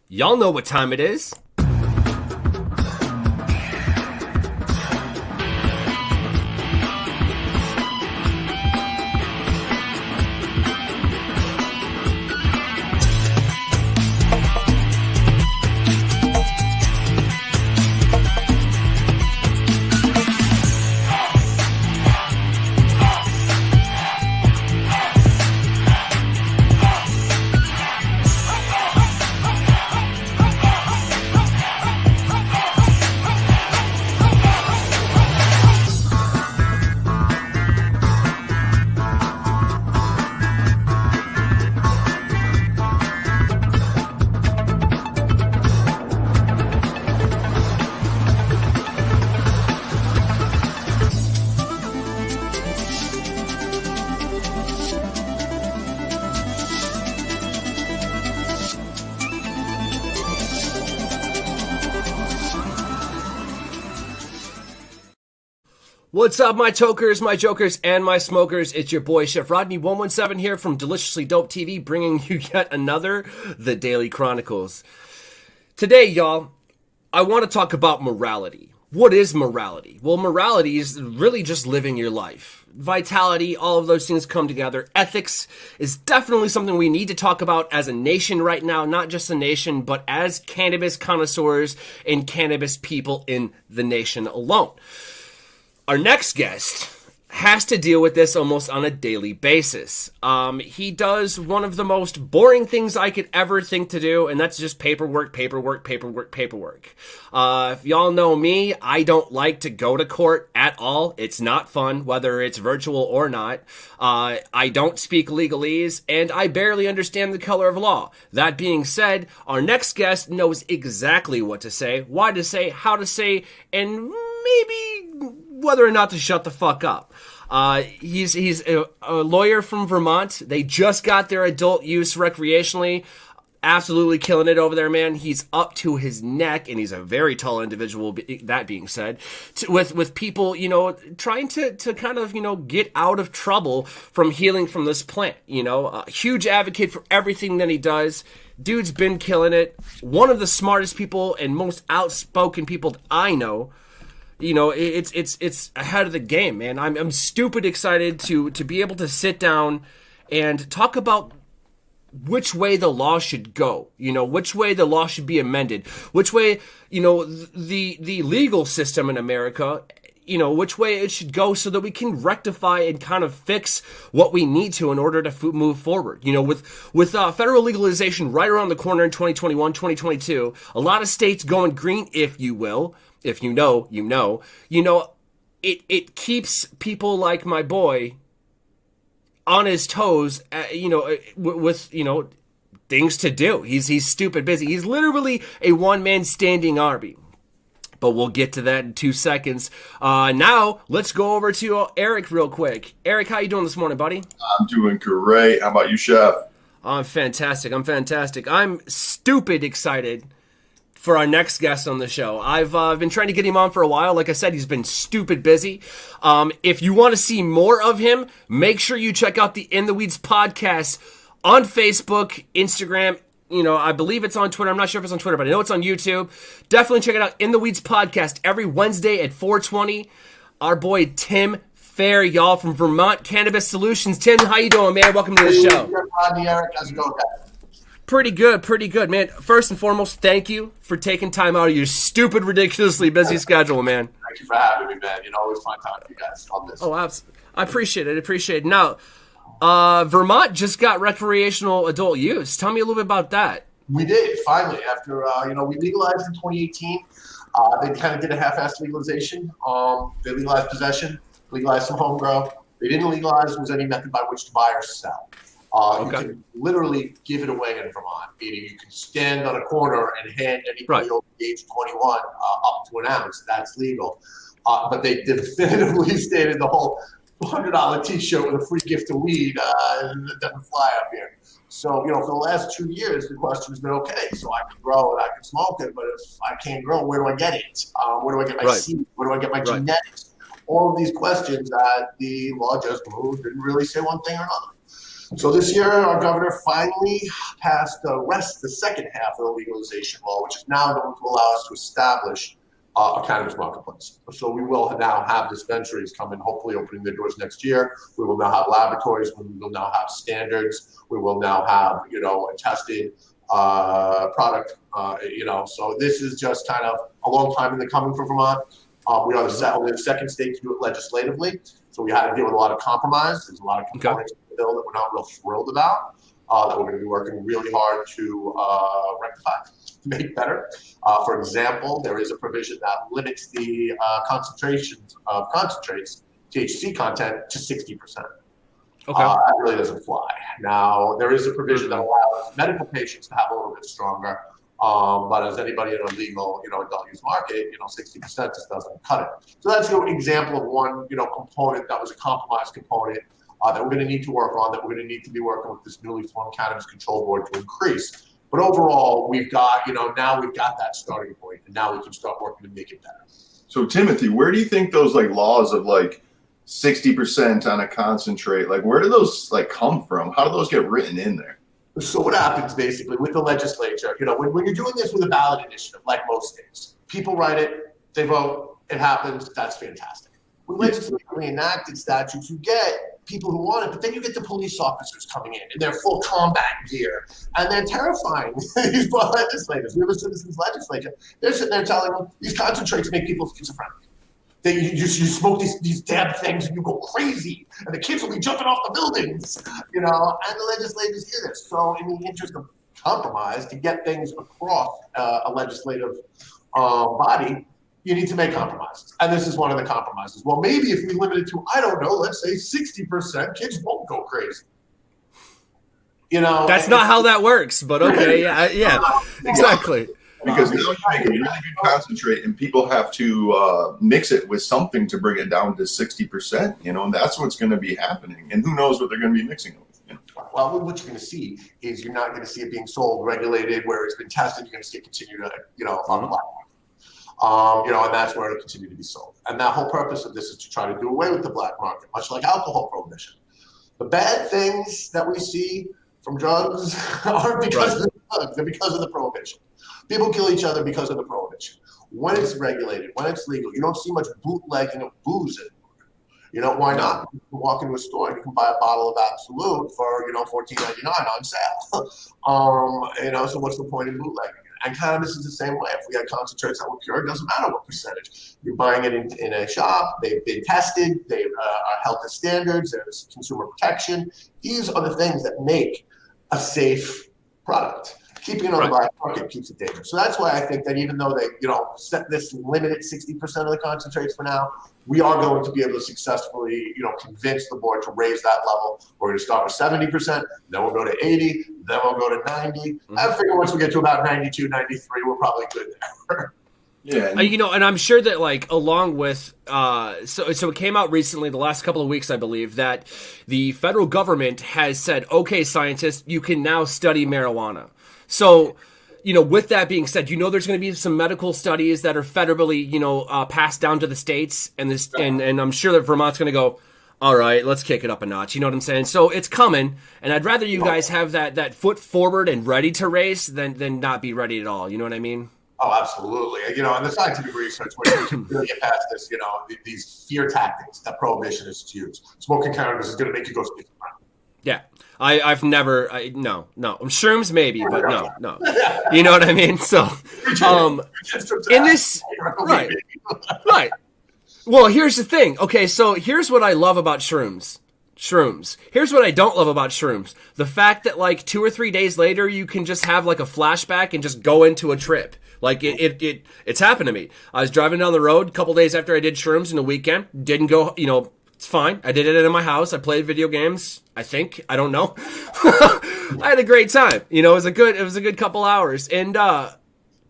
Y'all know what time it is. What's up, my tokers, my jokers, and my smokers? It's your boy, Chef Rodney 117 here from Deliciously Dope TV, bringing you yet another The Daily Chronicles. Today, y'all, I want to talk about morality. What is morality? Well, morality is really just living your life. Vitality, all of those things come together. Ethics is definitely something we need to talk about as a nation right now, not just a nation, but as cannabis connoisseurs and cannabis people in the nation alone. Our next guest has to deal with this almost on a daily basis. He does one of the most boring things I could ever think to do, and that's just paperwork. If y'all know me, I don't like to go to court at all. It's not fun, whether it's virtual or not. I don't speak legalese, and I barely understand the color of law. That being said, our next guest knows exactly what to say, why to say, how to say, and maybe whether or not to shut the fuck up. He's a lawyer from Vermont. They just got their adult use recreationally. Absolutely killing it over there, man. He's up to his neck, and he's a very tall individual, that being said, with people, trying to kind of, get out of trouble from healing from this plant, a huge advocate for everything that he does. Dude's been killing it. One of the smartest people and most outspoken people that I know. It's ahead of the game, man. I'm stupid excited to be able to sit down and talk about which way the law should go, which way the law should be amended, which way, the legal system in America, which way it should go so that we can rectify and kind of fix what we need to in order to move forward. With federal legalization right around the corner in 2021, 2022, a lot of states going green, if you will. If you know, it keeps people like my boy on his toes, with things to do. He's stupid busy. He's literally a one-man standing army. But we'll get to that in 2 seconds. Now, let's go over to Eric real quick. Eric, how you doing this morning, buddy? I'm doing great. How about you, Chef? I'm fantastic. I'm stupid excited for our next guest on the show. I've been trying to get him on for a while. Like I said, he's been stupid busy. If you want to see more of him, make sure you check out the In the Weeds podcast on Facebook, Instagram. I believe it's on Twitter. I'm not sure if it's on Twitter, but I know it's on YouTube. Definitely check it out. In the Weeds podcast every Wednesday at 4:20. Our boy Tim Fair, y'all, from Vermont Cannabis Solutions. Tim, how you doing, man? Welcome to the show. Rodney, Eric, how's it going, guys? Pretty good, man. First and foremost, thank you for taking time out of your stupid, ridiculously busy schedule, man. Thank you for having me, man. Always fun talking to you guys on this. Oh, absolutely. I appreciate it. Now, Vermont just got recreational adult use. Tell me a little bit about that. We did, finally. After, we legalized in 2018. They kind of did a half-assed legalization. They legalized possession, legalized some home grow. They didn't legalize was any method by which to buy or sell. You can literally give it away in Vermont, meaning you can stand on a corner and hand anybody over the age of 21 up to an ounce. That's legal. But they definitively stated the whole $100 T-shirt with a free gift of weed doesn't fly up here. So, for the last 2 years, the question has been, okay, so I can grow it, I can smoke it, but if I can't grow, where do I get it? Where do I get my seed? Where do I get my genetics? All of these questions that the law just moved didn't really say one thing or another. So this year, our governor finally passed the second half of the legalization law, which is now going to allow us to establish a cannabis marketplace. So we will now have dispensaries come in, hopefully opening their doors next year. We will now have laboratories. We will now have standards. We will now have, a tested product. So this is just kind of a long time in the coming for Vermont. We are the second state to do it legislatively. So we had to deal with a lot of compromise. There's a lot of components of the bill that we're not real thrilled about, that we're going to be working really hard to rectify, to make better. For example, there is a provision that limits the concentrations of concentrates, THC content, to 60%. Okay. That really doesn't fly. Now, there is a provision that allows medical patients to have a little bit stronger, but as anybody in a legal, adult use market, 60% just doesn't cut it. So that's an example of one, component that was a compromise component that we're going to need to work on, that we're going to need to be working with this newly formed Cannabis Control Board to increase. But overall, we've got, now we've got that starting point, and now we can start working to make it better. So Timothy, where do you think those laws of 60% on a concentrate, where do those come from? How do those get written in there? So what happens basically with the legislature, when you're doing this with a ballot initiative, like most states, people write it, they vote, it happens, that's fantastic. With legislatively enacted statutes, you get people who want it, but then you get the police officers coming in their full combat gear, and they're terrifying these legislators. We have a citizens legislature. They're sitting there telling them these concentrates make people schizophrenic. You smoke these damn things and you go crazy, and the kids will be jumping off the buildings, and the legislators hear this. So in the interest of compromise, to get things across a legislative body, you need to make compromises. And this is one of the compromises. Well, maybe if we limit it to, I don't know, let's say 60%, kids won't go crazy. That's not how that works, but okay, yeah, exactly. Because now you make a really good concentrate, and people have to mix it with something to bring it down to 60%, and that's what's going to be happening. And who knows what they're going to be mixing it with. Well, what you're going to see is you're not going to see it being sold, regulated, where it's been tested. You're going to see it continue to, on the black market. And that's where it'll continue to be sold. And the whole purpose of this is to try to do away with the black market, much like alcohol prohibition. The bad things that we see from drugs aren't because of the drugs, they're because of the prohibition. People kill each other because of the prohibition. When it's regulated, when it's legal, you don't see much bootlegging of booze anymore. Why not? You can walk into a store and you can buy a bottle of Absolute for, $14.99 on sale. So what's the point in bootlegging? And cannabis is the same way. If we had concentrates that were pure, it doesn't matter what percentage. You're buying it in a shop. They've been tested. They are held to standards. There's consumer protection. These are the things that make a safe product. Keeping it on the black market keeps it dangerous. So that's why I think that even though they, set this limited 60% of the concentrates for now, we are going to be able to successfully, convince the board to raise that level. We're going to start with 70%, then we'll go to 80, then we'll go to 90. I figure once we get to about 92, 93, we're probably good there. Yeah, and I'm sure that along with so it came out recently, the last couple of weeks, I believe, that the federal government has said, okay, scientists, you can now study marijuana. So, with that being said, there's going to be some medical studies that are federally, passed down to the states, and I'm sure that Vermont's going to go, all right, let's kick it up a notch. You know what I'm saying? So it's coming, and I'd rather you guys have that foot forward and ready to race than not be ready at all. You know what I mean? Oh, absolutely. And the scientific research, where you can really get past this, these fear tactics that prohibitionists use. Smoking cannabis is going to make you go schizophrenic. Yeah. I've never, no. Shrooms maybe, but no. You know what I mean? So, in this, right. Well, here's the thing. Okay, so here's what I love about shrooms. Here's what I don't love about shrooms. The fact that 2 or 3 days later, you can just have a flashback and just go into a trip. It's happened to me. I was driving down the road a couple days after I did shrooms in the weekend. Didn't go, it's fine. I did it in my house. I played video games. I don't know. I had a great time. It was a good couple hours. And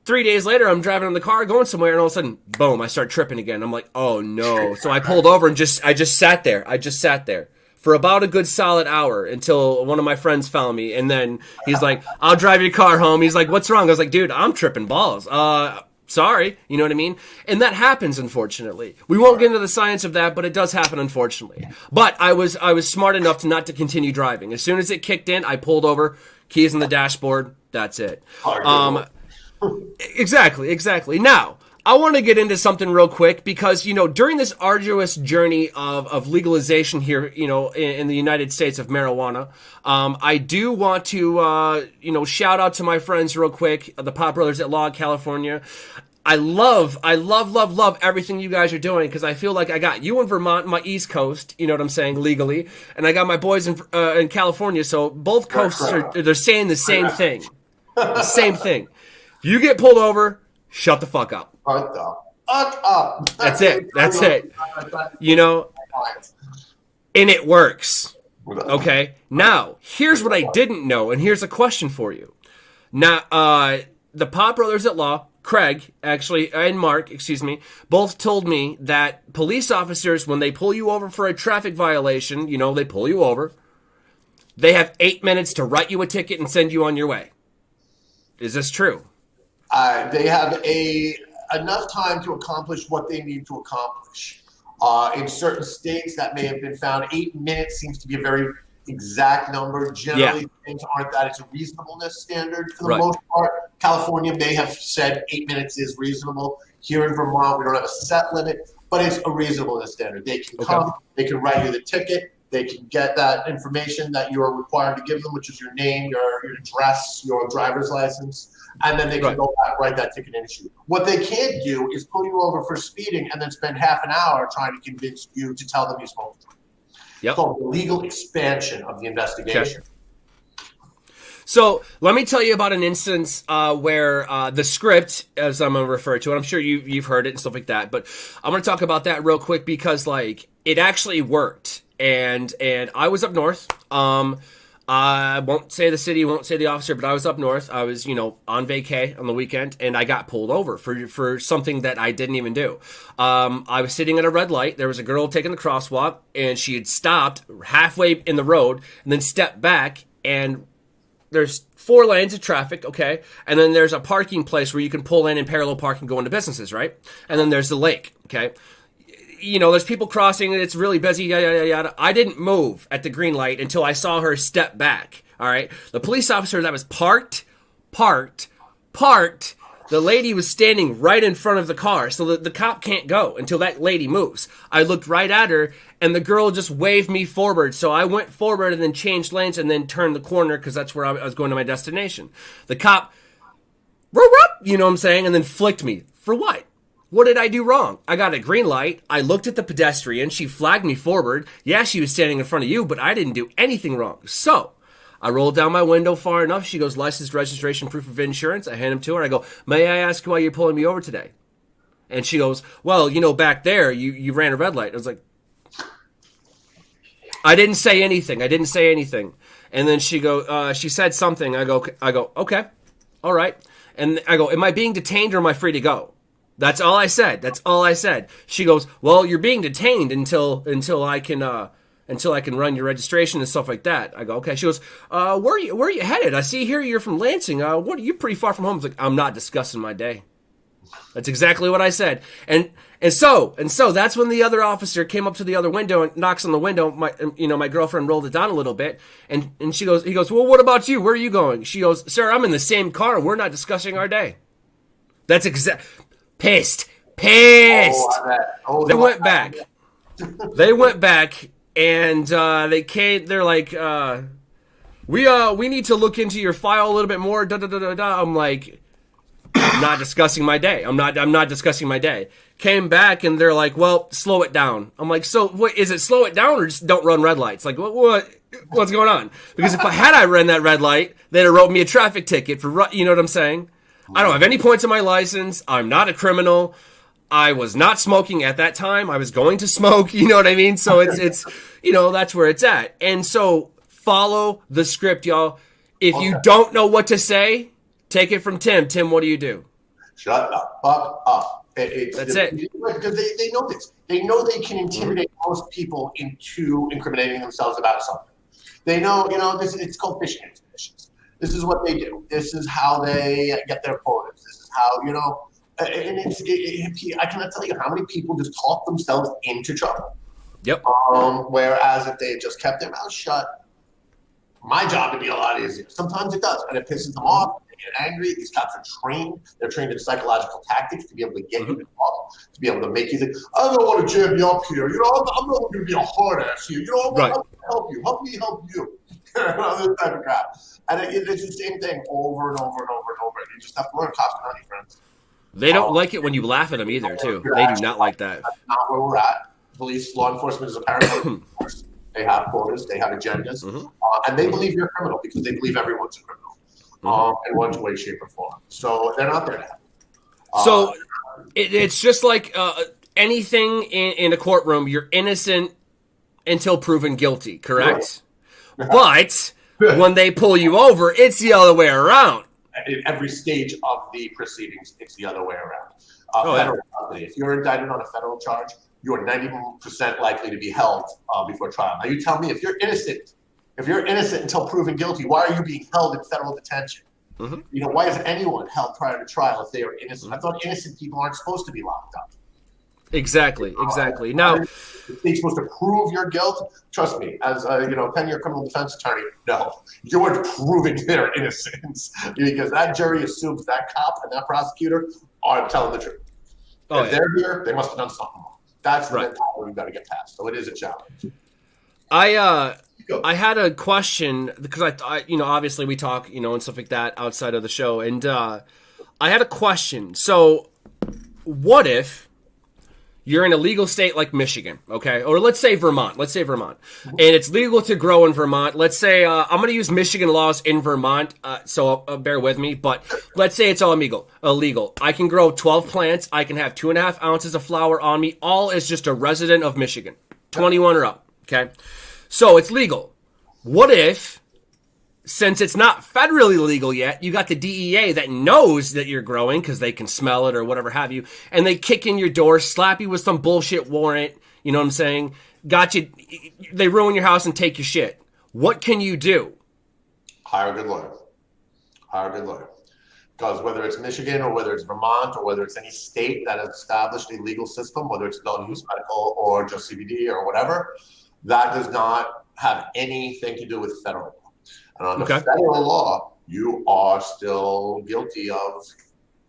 3 days later, I'm driving in the car going somewhere, and all of a sudden, boom, I start tripping again. I'm like, oh no. So I pulled over and I just sat there for about a good solid hour until one of my friends found me. And then he's like, I'll drive your car home. He's like, what's wrong? I was like, dude, I'm tripping balls. Sorry, you know what I mean? And that happens, unfortunately. We won't get into the science of that, but it does happen, unfortunately. But I was smart enough to not to continue driving. As soon as it kicked in, I pulled over, keys on the dashboard. That's it. Exactly. Now, I want to get into something real quick because, you know, during this arduous journey of legalization here, you know, in the United States of marijuana, I do want to, you know, shout out to my friends real quick, the Pot Brothers at Law, California. I love everything you guys are doing because I feel like I got you in Vermont, my East Coast, you know what I'm saying, legally, and I got my boys in California, so both coasts they're saying the same thing. The same thing. If you get pulled over, shut the fuck up. That's it. You know, and it works. Okay. Now, here's what I didn't know, and here's a question for you. Now, the Pot Brothers at Law, Craig, actually, and Mark, excuse me, both told me that police officers, when they pull you over for a traffic violation, you know, they pull you over, they have 8 minutes to write you a ticket and send you on your way. Is this true? They have enough time to accomplish what they need to accomplish. In certain states, that may have been found. 8 minutes seems to be a very exact number. Generally, things aren't that. It's a reasonableness standard for the most part. California may have said 8 minutes is reasonable. Here in Vermont, we don't have a set limit, but it's a reasonableness standard. They can come, they can write you the ticket, they can get that information that you are required to give them, which is your name, your address, your driver's license, and then they can go back, write that ticket and issue. What they can't do is pull you over for speeding and then spend half an hour trying to convince you to tell them you smoked. It's called the legal expansion of the investigation. Okay. So let me tell you about an instance where the script, as I'm going to refer to it, I'm sure you've heard it and stuff like that, but I'm going to talk about that real quick because, like, it actually worked. And I was up north. I won't say the city, won't say the officer, but I was up north. I was, you know, on vacay on the weekend, and I got pulled over for something that I didn't even do. I was sitting at a red light. There was a girl taking the crosswalk, and she had stopped halfway in the road and then stepped back, and there's 4 lanes of traffic, okay? And then there's a parking place where you can pull in and parallel park and go into businesses, right? And then there's the lake, okay? You know, there's people crossing, it's really busy, yada, yada. I didn't move at the green light until I saw her step back, all right? The police officer that was parked, the lady was standing right in front of the car, so the cop can't go until that lady moves. I looked right at her, and the girl just waved me forward, so I went forward and then changed lanes and then turned the corner because that's where I was going to my destination. The cop, you know what I'm saying, and then flicked me. For what? What did I do wrong? I got a green light. I looked at the pedestrian. She flagged me forward. Yeah, she was standing in front of you, but I didn't do anything wrong. So I rolled down my window far enough. She goes, license, registration, proof of insurance. I hand him to her. I go, may I ask why you're pulling me over today? And she goes, well, you know, back there, you ran a red light. I was like, I didn't say anything. And then she said something. I go, okay, all right. And I go, am I being detained or am I free to go? That's all I said. She goes, well, you're being detained until I can run your registration and stuff like that. I go, okay. She goes, where are you headed? I see here you're from Lansing. You're pretty far from home. I was like, I'm not discussing my day. That's exactly what I said. And so that's when the other officer came up to the other window and knocks on the window. My girlfriend rolled it down a little bit, and he goes, well, what about you? Where are you going? She goes, sir, I'm in the same car. We're not discussing our day. That's pissed. They went back. And they came. They're like, we need to look into your file a little bit more. I'm like, I'm not discussing my day. I'm not discussing my day. Came back and they're like, well, slow it down. I'm like, so what is it? Slow it down or just don't run red lights? Like, what's going on? Because if I ran that red light, they'd have wrote me a traffic ticket for, you know what I'm saying? I don't have any points on my license. I'm not a criminal. I was not smoking at that time. I was going to smoke. You know what I mean? So it's that's where it's at. And so follow the script, y'all. If you don't know what to say, take it from Tim. Tim, what do you do? Shut the fuck up. That's it. Because they know this. They know they can intimidate most people into incriminating themselves about something. They know, it's called fishing expeditions. This is what they do. This is how they get their quotas. This is how, And I cannot tell you how many people just talk themselves into trouble. Yep. Whereas if they had just kept their mouth shut, my job would be a lot easier. Sometimes it does, and it pisses them off. They get angry. These cops are trained. They're trained in psychological tactics to be able to get you to talk, to be able to make you think, I don't want to jam you up here. You know, I'm not going to be a hard ass here. You know, I'm going to help you. Help me help you. This type of crap. And it's the same thing over and over and over and over. You just have to learn cops are not your friends. They don't like it when you laugh at them either, too. They do not like that. That's not where we're at. Police, law enforcement is a paramount. They have quotas, they have agendas, and they believe you're a criminal because they believe everyone's a criminal in one way, shape, or form. So they're not there to help. So it's just like anything in a courtroom, you're innocent until proven guilty, correct? But when they pull you over, it's the other way around. In every stage of the proceedings, it's the other way around. Federal company. If you're indicted on a federal charge, you are 90% likely to be held before trial. Now, you tell me if you're innocent until proven guilty, why are you being held in federal detention? You know, why is anyone held prior to trial if they are innocent? I thought innocent people aren't supposed to be locked up. Exactly. Now, if they're supposed to prove your guilt, trust me, as a 10-year criminal defense attorney, no, you are proving their innocence because that jury assumes that cop and that prosecutor are telling the truth. If they're here, they must have done something wrong. That's the mentality we've got to get past. So it is a challenge. I had a question because I obviously we talk, and stuff like that outside of the show. And I had a question. So what if you're in a legal state like Michigan, okay? Or let's say Vermont. And it's legal to grow in Vermont. Let's say I'm going to use Michigan laws in Vermont, so bear with me. But let's say it's all illegal. I can grow 12 plants. I can have 2.5 ounces of flour on me, all as just a resident of Michigan, 21 or up, okay? So it's legal. What if, since it's not federally legal yet, you got the DEA that knows that you're growing because they can smell it or whatever have you, and they kick in your door, slap you with some bullshit warrant, you know what I'm saying? Got you, they ruin your house and take your shit. What can you do? Hire a good lawyer. Because whether it's Michigan or whether it's Vermont or whether it's any state that has established a legal system, whether it's adult use medical or just CBD or whatever, that does not have anything to do with federal law. And under federal law, you are still guilty of,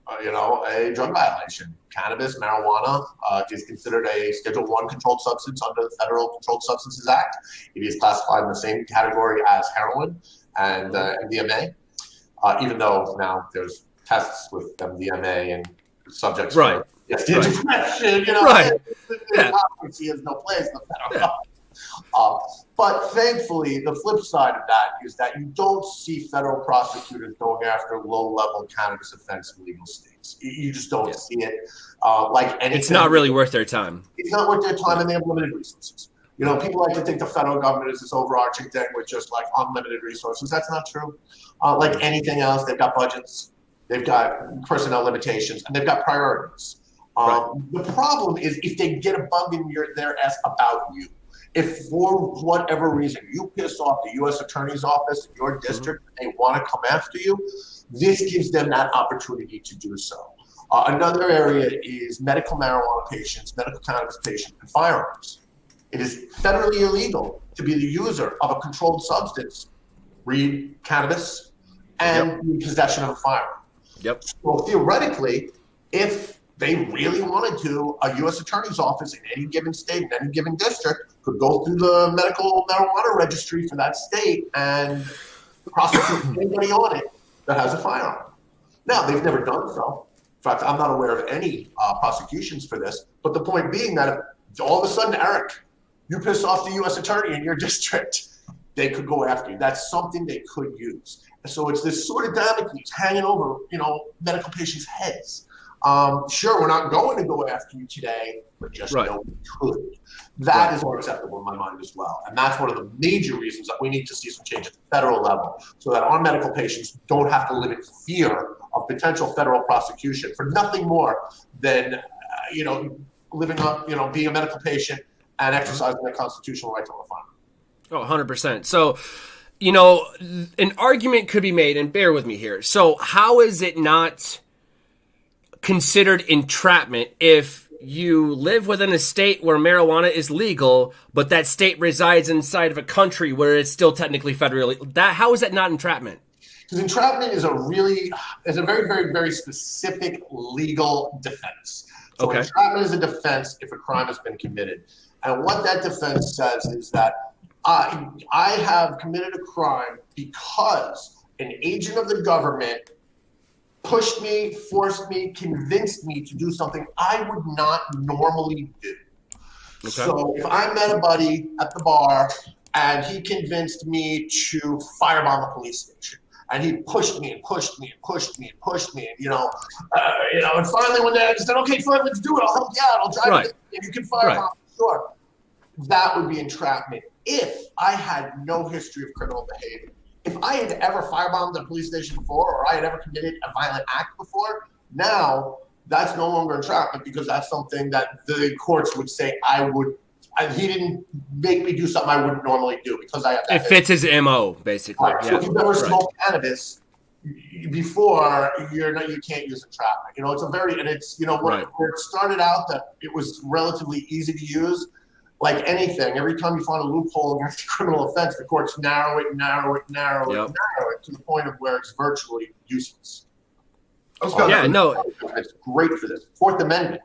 a drug violation. Cannabis, marijuana is considered a Schedule I controlled substance under the Federal Controlled Substances Act. It is classified in the same category as heroin and MDMA, even though now there's tests with MDMA and subjects for depression. Democracy has no place in the federal law. But thankfully, the flip side of that is that you don't see federal prosecutors going after low-level cannabis offense in legal states. You just don't see it. Like anything, it's not really worth their time. It's not worth their time, and they have limited resources. People like to think the federal government is this overarching thing with just like unlimited resources. That's not true. Like anything else, they've got budgets, they've got personnel limitations, and they've got priorities. The problem is if they get a bug in their ass about you. If for whatever reason you piss off the U.S. Attorney's Office in your district and they want to come after you, this gives them that opportunity to do so. Another area is medical marijuana patients, medical cannabis patients, and firearms. It is federally illegal to be the user of a controlled substance, read cannabis, and in possession of a firearm. So theoretically, if they really wanted to, a U.S. Attorney's Office in any given state, in any given district, could go through the medical marijuana registry for that state and prosecute anybody on it that has a firearm. Now, they've never done so. In fact, I'm not aware of any prosecutions for this. But the point being that if all of a sudden, Eric, you piss off the U.S. Attorney in your district, they could go after you. That's something they could use. So it's this sort of Damocles hanging over, medical patients' heads. Sure, we're not going to go after you today, but just know we could. That is unacceptable in my mind as well. And that's one of the major reasons that we need to see some change at the federal level so that our medical patients don't have to live in fear of potential federal prosecution for nothing more than, living up, being a medical patient and exercising their constitutional right to own a firearm. 100%. So, an argument could be made, and bear with me here. So how is it not considered entrapment if you live within a state where marijuana is legal, but that state resides inside of a country where it's still technically federally. How is that not entrapment? Because entrapment is a very, very, very specific legal defense. So Okay. entrapment is a defense if a crime has been committed. And what that defense says is that I have committed a crime because an agent of the government pushed me, forced me, convinced me to do something I would not normally do. Okay. So if I met a buddy at the bar and he convinced me to firebomb a police station, and he pushed me and pushed me and pushed me and pushed me, and and finally one day I just said, "Okay, fine, let's do it. I'll help you out. I'll drive you. You can firebomb, sure." That would be entrapment if I had no history of criminal behavior. If I had ever firebombed a police station before, or I had ever committed a violent act before, now that's no longer entrapment because that's something that the courts would say he didn't make me do something I wouldn't normally do because I have that. It fits his MO, basically. Right. So if you've ever smoked cannabis before, you can't use entrapment. It's where it started out that it was relatively easy to use. Like anything, every time you find a loophole against a criminal offense, the courts narrow it to the point of where it's virtually useless. It's great for this. Fourth Amendment,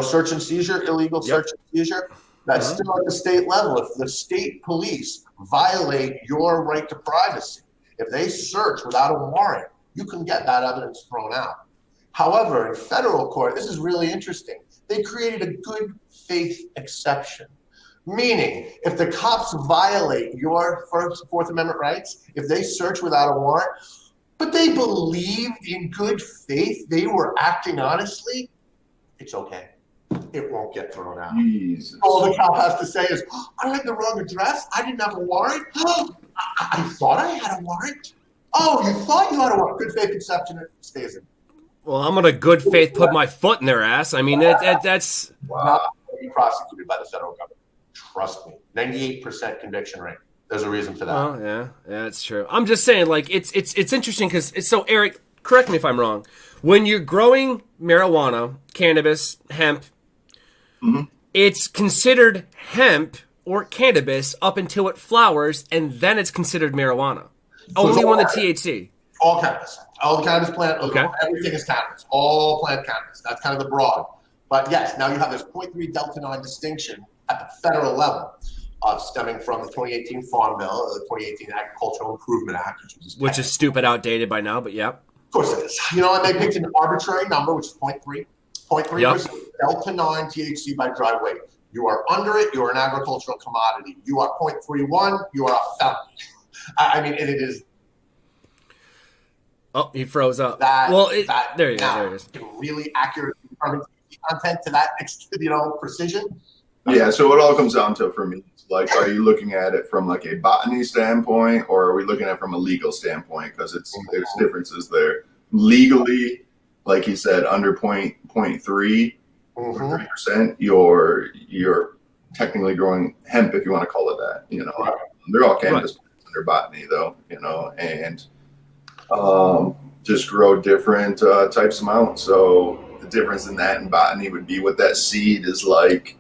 search and seizure, illegal search and seizure. That's still at the state level. If the state police violate your right to privacy, if they search without a warrant, you can get that evidence thrown out. However, in federal court, this is really interesting. They created a good faith exception. Meaning, if the cops violate your Fourth Amendment rights, if they search without a warrant, but they believed in good faith, they were acting honestly, it's okay. It won't get thrown out. Jesus. All the cop has to say is, I had the wrong address. I didn't have a warrant. I thought I had a warrant. Oh, you thought you had a warrant. Good faith exception, it stays in. Well, I'm gonna good faith put my foot in their ass. I mean, that's not being prosecuted by the federal government. Trust me, 98% conviction rate. There's a reason for that. Oh, yeah, that's true. I'm just saying, like, it's interesting because so Eric, correct me if I'm wrong. When you're growing marijuana, cannabis, hemp, it's considered hemp or cannabis up until it flowers, and then it's considered marijuana. Only when the THC. All cannabis. All the cannabis plant. Okay. Everything is cannabis. All plant cannabis. That's kind of the broad. But yes, now you have this 0.3 Delta 9 distinction at the federal level, stemming from the 2018 Farm Bill, the 2018 Agricultural Improvement Act, which is stupid outdated by now, but yeah. Of course it is. And they picked an arbitrary number, which is 0.3. 0.3% Delta 9 THC by dry weight. You are under it, you are an agricultural commodity. You are 0.31, you are a felony. I mean, it is. Oh, he froze up. There he is. Really accurate content to that, precision. Yeah, so it all comes down to, for me, like, are you looking at it from like a botany standpoint, or are we looking at it from a legal standpoint? Because there's differences there. Legally, like he said, under 0.3 or 3%, you're technically growing hemp, if you want to call it that. They're all cannabis plants under botany, though. And just grow different types of amounts. So the difference in that and botany would be what that seed is like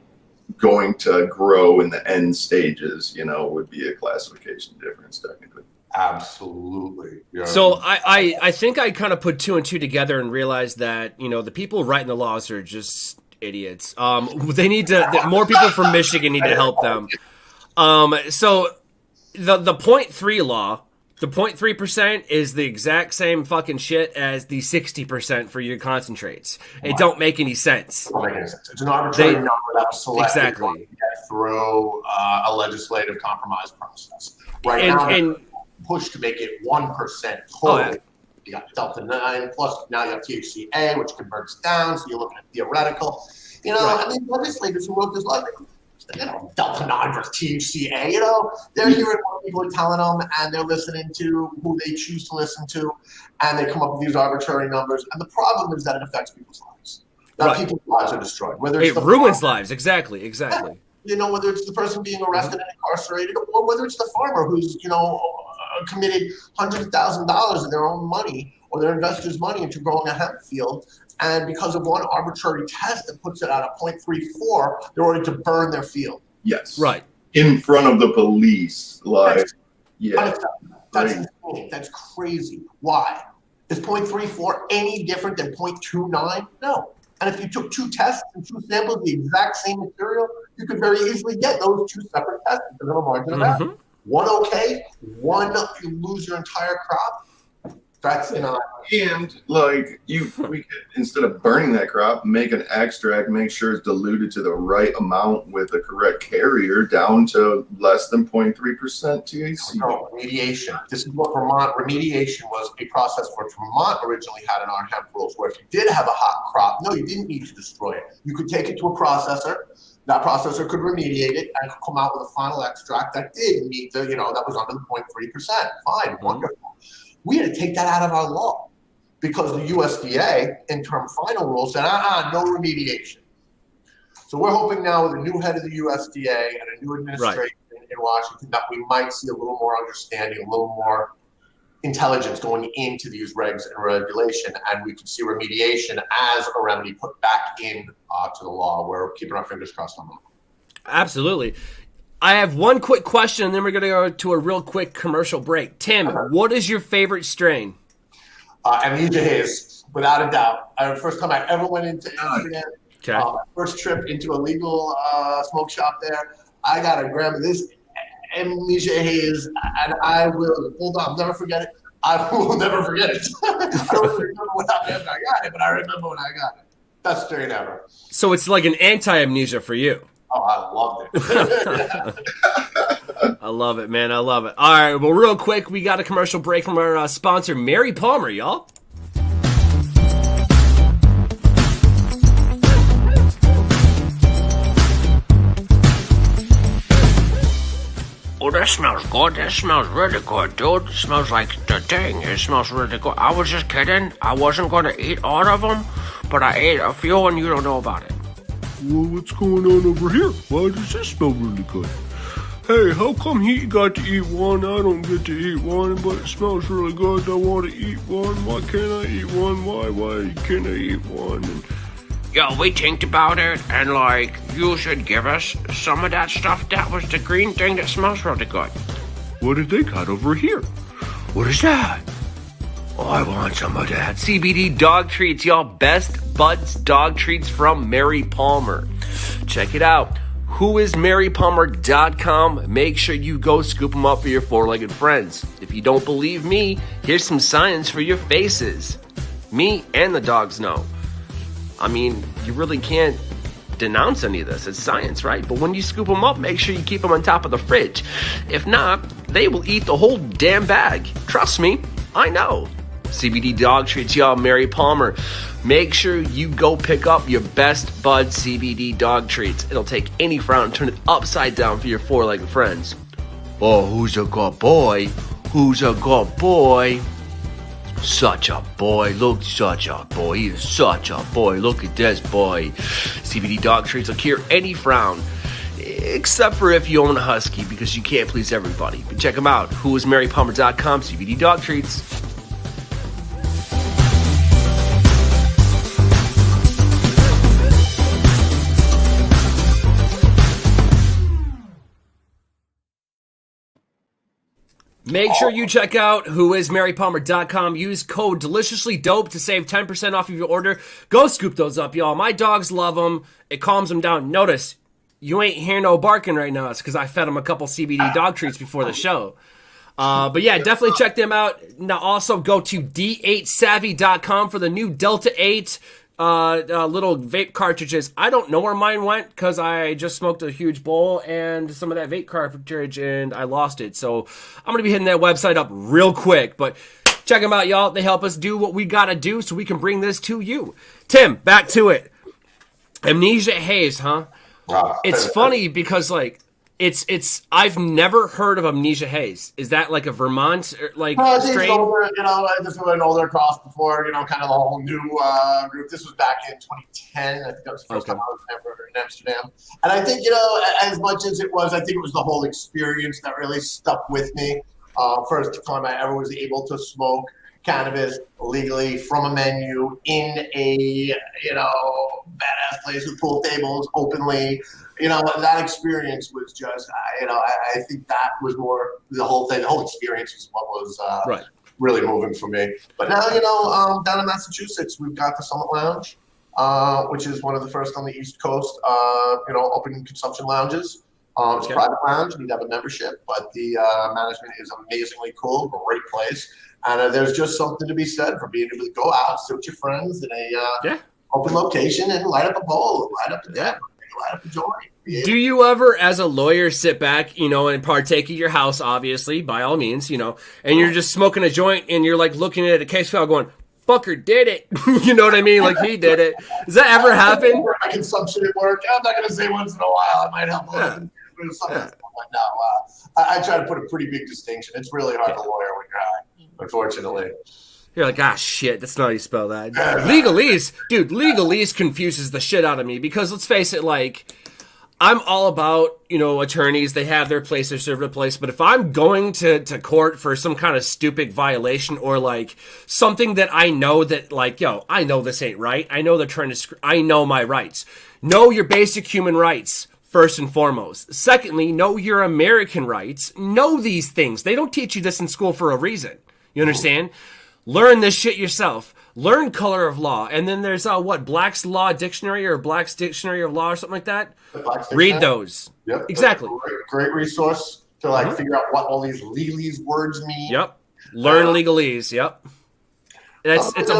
going to grow in the end stages, would be a classification difference technically. Absolutely. Yeah. So I think I kind of put two and two together and realized that, the people writing the laws are just idiots. They need more people from Michigan need to help them. So the 0.3 law, the 0.3% is the exact same fucking shit as the 60% for your concentrates. It don't make any sense. It don't make any sense. It's an arbitrary number that was selected through a legislative compromise process. Right now, push to make it 1% total. You got Delta 9 plus now you have THCA, which converts down. So you're looking at theoretical. I mean, legislators who wrote this law, Delta 9 versus THCA, they're hearing what people are telling them, and they're listening to who they choose to listen to, and they come up with these arbitrary numbers. And the problem is that it affects people's lives. Now, people's lives are destroyed. Whether it ruins lives, exactly. Whether it's the person being arrested and incarcerated, or whether it's the farmer who's, committed hundreds of thousands of dollars of their own money or their investors' money into growing a hemp field. And because of one arbitrary test that puts it at a 0.34, they're ordered to burn their field. Yes. Right. In front of the police. Like, yeah. That's insane. That's crazy. Why? Is 0.34 any different than 0.29? No. And if you took 2 tests and 2 samples of the exact same material, you could very easily get those 2 separate tests because of a margin of error. One okay, one you lose your entire crop. That's not. And like we could, instead of burning that crop, make an extract, make sure it's diluted to the right amount with the correct carrier down to less than 0.3% THC. No, remediation. This is what Vermont remediation was, a process which Vermont originally had in our hemp rules, where if you did have a hot crop, no, you didn't need to destroy it. You could take it to a processor. That processor could remediate it and come out with a final extract that did meet the, that was under the 0.3%. Fine, wonderful. We had to take that out of our law because the USDA interim final rule said, no remediation. So we're hoping now with a new head of the USDA and a new administration in Washington that we might see a little more understanding, a little more intelligence going into these regs and regulation, and we can see remediation as a remedy put back in to the law. We're keeping our fingers crossed on that. Absolutely. I have one quick question, and then we're going to go to a real quick commercial break. Tim, what is your favorite strain? Amnesia Haze, without a doubt. The first time I ever went into Amsterdam, my first trip into a legal smoke shop there, I got a gram of this Amnesia Haze, and I will, I'll never forget it. I will never forget it. I don't remember when I got it, but I remember when I got it. Best strain ever. So it's like an anti-amnesia for you. Oh, I loved it. I love it, man. I love it. All right, well, real quick, we got a commercial break from our sponsor, Mary Palmer, y'all. Oh, that smells good. That smells really good, dude. It smells like the thing. It smells really good. I was just kidding. I wasn't going to eat all of them, but I ate a few and you don't know about it. Well, what's going on over here? Why does this smell really good? Hey, how come he got to eat one? I don't get to eat one, but it smells really good. I want to eat one. Why can't I eat one? Why can't I eat one? Yo, we think about it, and you should give us some of that stuff. That was the green thing that smells really good. What did they got over here? What is that? Oh, I want some of that. CBD dog treats, y'all. Best Buds dog treats from Mary Palmer. Check it out. Whoismarypalmer.com. Make sure you go scoop them up for your four-legged friends. If you don't believe me, here's some science for your faces. Me and the dogs know. I mean, you really can't denounce any of this. It's science, right? But when you scoop them up, make sure you keep them on top of the fridge. If not, they will eat the whole damn bag. Trust me, I know. CBD dog treats, y'all. Mary Palmer. Make sure you go pick up your Best Bud CBD dog treats. It'll take any frown and turn it upside down for your four-legged friends. Oh, who's a good boy? Who's a good boy? Such a boy. Look, such a boy. He is such a boy. Look at this boy. CBD dog treats will cure any frown. Except for if you own a husky, because you can't please everybody. But check them out. Whoismarypalmer.com. CBD dog treats. Make sure you check out whoismarypalmer.com. Use code DELICIOUSLYDOPE to save 10% off of your order. Go scoop those up, y'all. My dogs love them. It calms them down. Notice, you ain't hearing no barking right now. It's because I fed them a couple CBD dog treats before the show. But yeah, definitely check them out. Now also go to d8savvy.com for the new Delta 8 little vape cartridges. I don't know where mine went because I just smoked a huge bowl and some of that vape cartridge and I lost it. So I'm going to be hitting that website up real quick. But check them out, y'all. They help us do what we got to do so we can bring this to you. Tim, back to it. Amnesia Haze, huh? Wow. It's funny because it's I've never heard of Amnesia Haze. Is that like a Vermont strain? Older, this was an older cross before, kind of the whole new group. This was back in 2010. I think that was the first time I was ever in Amsterdam. And I think, as much as it was, I think it was the whole experience that really stuck with me. First time I ever was able to smoke cannabis legally from a menu in a, badass place with pool tables openly. That experience was just, I think that was more the whole thing. The whole experience was what was Right. really moving for me. But now, down in Massachusetts, we've got the Summit Lounge, which is one of the first on the East Coast, open consumption lounges. It's a private lounge. You need to have a membership, but the management is amazingly cool. Great place. And there's just something to be said for being able to go out, sit with your friends in a open location and light up a bowl, light up a light up a joint. Do you ever, as a lawyer, sit back, and partake of your house, obviously, by all means, and you're just smoking a joint and you're like looking at a case file going, fucker did it. You know what I mean? Like he did it. Does that ever happen? My consumption at work. I'm not going to say once in a while. I might help. I try to put a pretty big distinction. It's really hard to lawyer when you're high, unfortunately. You're like, shit, that's not how you spell that. Legalese confuses the shit out of me because let's face it, like, I'm all about, attorneys. They have their place, they serve their place. But if I'm going to court for some kind of stupid violation or like something that I know that like, I know this ain't right. I know they're trying to, I know my rights. Know your basic human rights. First and foremost. Secondly, know your American rights. Know these things. They don't teach you this in school for a reason. You understand? Learn this shit yourself. Learn color of law. And then there's Black's Law Dictionary or Black's Dictionary of Law or something like that. Read those. Yep. Exactly. Great resource to figure out what all these legalese words mean. Yep. Learn legalese. Yep. It's a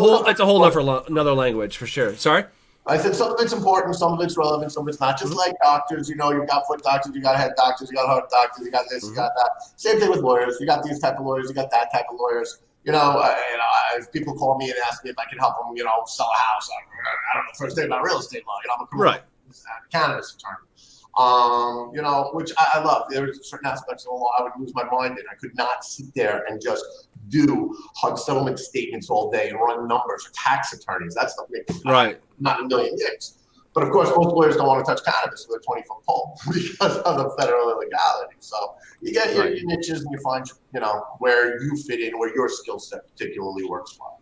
whole another language for sure. Sorry? I said some of it's important, some of it's relevant, some of it's not. Just like doctors, you've got foot doctors, you got head doctors, you got heart doctors, you got this, you got that. Same thing with lawyers. You got these type of lawyers, you got that type of lawyers. If people call me and ask me if I can help them, sell a house, I don't know first thing about real estate law. I'm a commercial cannabis attorney. Which I love. There's certain aspects of the law I would lose my mind in. I could not sit there and just do HUD settlement statements all day and run numbers. Tax attorneys, that's the thing. Right. Not in a million gigs. But of course, most lawyers don't want to touch cannabis with a 20-foot pole because of the federal illegality. So you get your niches and you find, where you fit in, where your skill set particularly works well.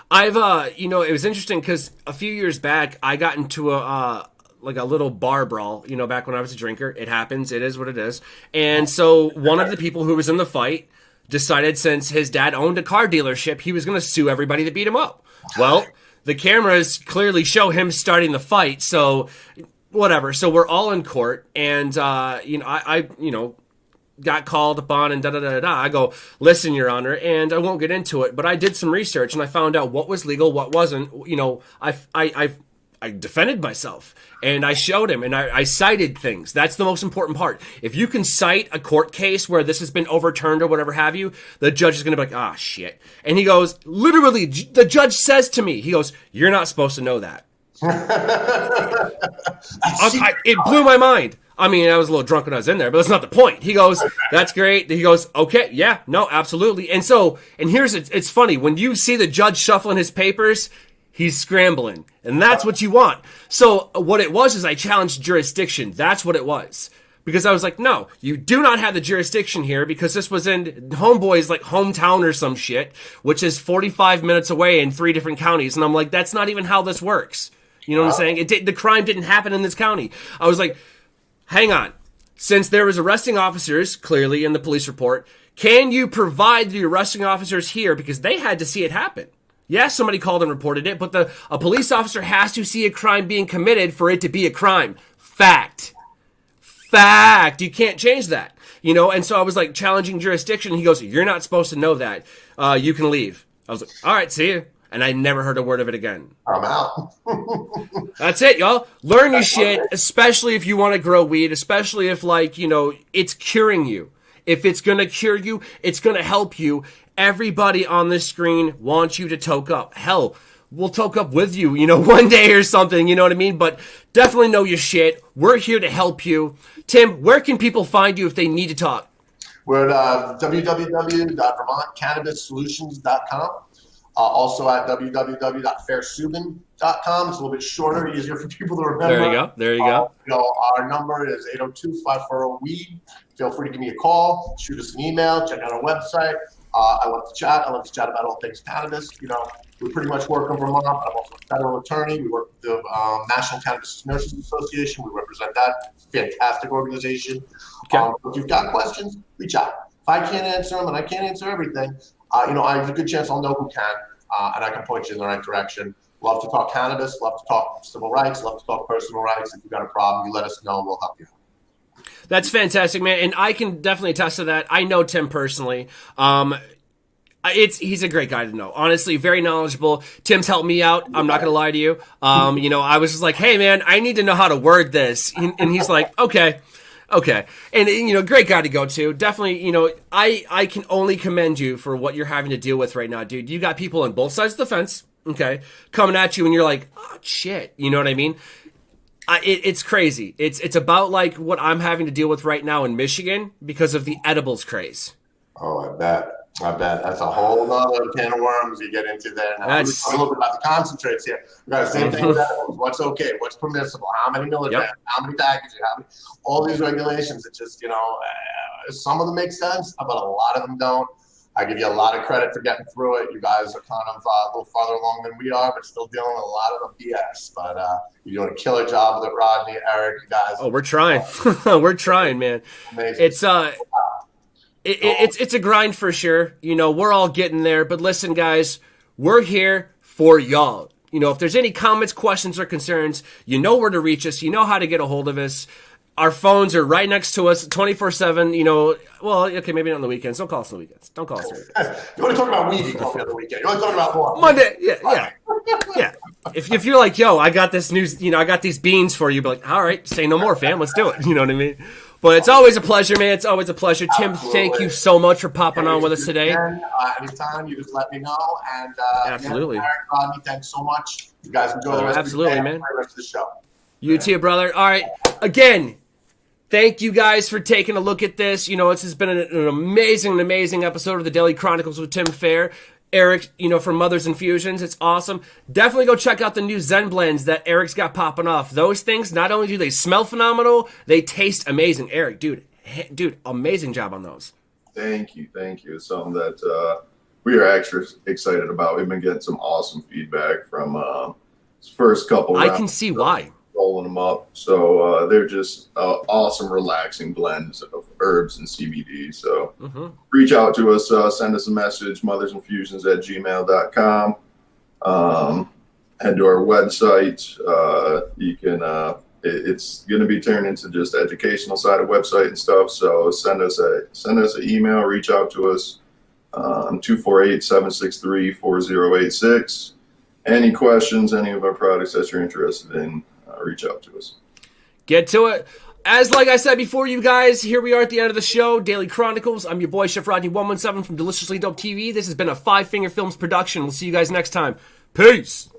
I've, it was interesting because a few years back, I got into a little bar brawl, back when I was a drinker. It happens. It is what it is. And so one of the people who was in the fight decided since his dad owned a car dealership, he was going to sue everybody that beat him up. Well, the cameras clearly show him starting the fight. So whatever. So we're all in court and, I got called upon and da-da-da-da. I go, listen, Your Honor, and I won't get into it, but I did some research and I found out what was legal, what wasn't. I defended myself and I showed him and I cited things. That's the most important part. If you can cite a court case where this has been overturned or whatever have you, the judge is going to be like, shit. And he goes, literally, the judge says to me, he goes, you're not supposed to know that. It blew my mind. I mean, I was a little drunk when I was in there, but that's not the point. He goes, that's great. He goes, okay, yeah, no, absolutely. And so, it's funny, when you see the judge shuffling his papers, he's scrambling. And that's what you want. So what it was is I challenged jurisdiction. That's what it was. Because I was like, no, you do not have the jurisdiction here because this was in Homeboy's like hometown or some shit, which is 45 minutes away in 3 different counties. And I'm like, that's not even how this works. You know what I'm saying? The crime didn't happen in this county. I was like, hang on. Since there was arresting officers, clearly in the police report, can you provide the arresting officers here? Because they had to see it happen. Yes, somebody called and reported it, but a police officer has to see a crime being committed for it to be a crime. Fact. You can't change that. And so I was like challenging jurisdiction. He goes, you're not supposed to know that. You can leave. I was like, all right, see you. And I never heard a word of it again. I'm out. That's it, y'all. Learn your shit, especially if you want to grow weed, especially if it's curing you. If it's going to cure you, it's going to help you. Everybody on this screen wants you to toke up. Hell, we'll toke up with you, one day or something, you know what I mean? But definitely know your shit. We're here to help you. Tim, where can people find you if they need to talk? We're at www.VermontCannabisSolutions.com. Also at www.fairsubin.com. It's a little bit shorter, easier for people to remember. There you go. Our number is 802-540-WEED. Feel free to give me a call, shoot us an email, check out our website. I love to chat. I love to chat about all things cannabis. You know, we pretty much work in Vermont. I'm also a federal attorney. We work with the National Cannabis Nurses Association. We represent that. It's a fantastic organization. Okay. If you've got questions, reach out. If I can't answer them, and I can't answer everything, you know, I have a good chance I'll know who can, and I can point you in the right direction. Love to talk cannabis. Love to talk civil rights. Love to talk personal rights. If you've got a problem, you let us know. We'll help you. That's fantastic, man, and I can definitely attest to that. I know Tim personally. He's a great guy to know. Honestly, very knowledgeable. Tim's helped me out. I'm not gonna lie to you. You know, I was just like, hey, man, I need to know how to word this, and he's like, okay. And, you know, great guy to go to. Definitely, you know, I can only commend you for what you're having to deal with right now, dude. You got people on both sides of the fence, okay, coming at you, and you're like, oh, shit. You know what I mean? It's crazy. It's about like what I'm having to deal with right now in Michigan because of the edibles craze. Oh, I bet. That's a whole other can of worms you get into there. Now, I'm looking about the concentrates here. We got the same thing with edibles. What's okay? What's permissible? How many milligrams? Yep. How many packages? All these regulations. It's just, you know, some of them make sense, but a lot of them don't. I give you a lot of credit for getting through it. You guys are kind of a little farther along than we are, but still dealing with a lot of the BS. But you're doing a killer job with it, Rodney, Eric, you guys. Oh, we're trying. We're trying, man. Amazing. It's a grind for sure. You know, we're all getting there. But listen, guys, we're here for y'all. You know, if there's any comments, questions, or concerns, you know where to reach us. You know how to get a hold of us. Our phones are right next to us 24/7. You know, well, okay, maybe not on the weekends. Don't call us on the weekends. Don't call us on the weekends. You want to talk about weed, you call me on the weekend. You want to talk about what? Monday, yeah. If you're like, yo, I got this news, you know, I got these beans for you, but like, all right, say no more, fam. Let's do it. You know what I mean? But it's always a pleasure, man. It's always a pleasure. Tim, thank you so much for popping on with us today. Anytime, you just let me know. And absolutely. Eric, Rodney, thanks so much. You guys enjoy the rest of the day. Man. The rest of the show. You too, brother. All right. Again, thank you guys for taking a look at this. You know, this has been an amazing episode of the Daily Chronicles with Tim Fair. Eric, you know, from Mother's Infusions. It's awesome. Definitely go check out the new Zen blends that Eric's got popping off. Those things, not only do they smell phenomenal, they taste amazing. Eric, dude, amazing job on those. Thank you. It's something that we are extra excited about. We've been getting some awesome feedback from first couple rounds. I can see why. Rolling them up. So they're just awesome, relaxing blends of herbs and CBD. So reach out to us, send us a message, mothersinfusions@gmail.com. Head to our website. You can, it's going to be turned into just educational side of website and stuff. So send us an email, reach out to us, 248-763-4086. Any questions, any of our products that you're interested in, reach out to us. Get to it. Like I said before, you guys, here we are at the end of the show, Daily Chronicles. I'm your boy, Chef Rodney 117 from Deliciously Dope TV. This has been a Five Finger Films production. We'll see you guys next time. Peace.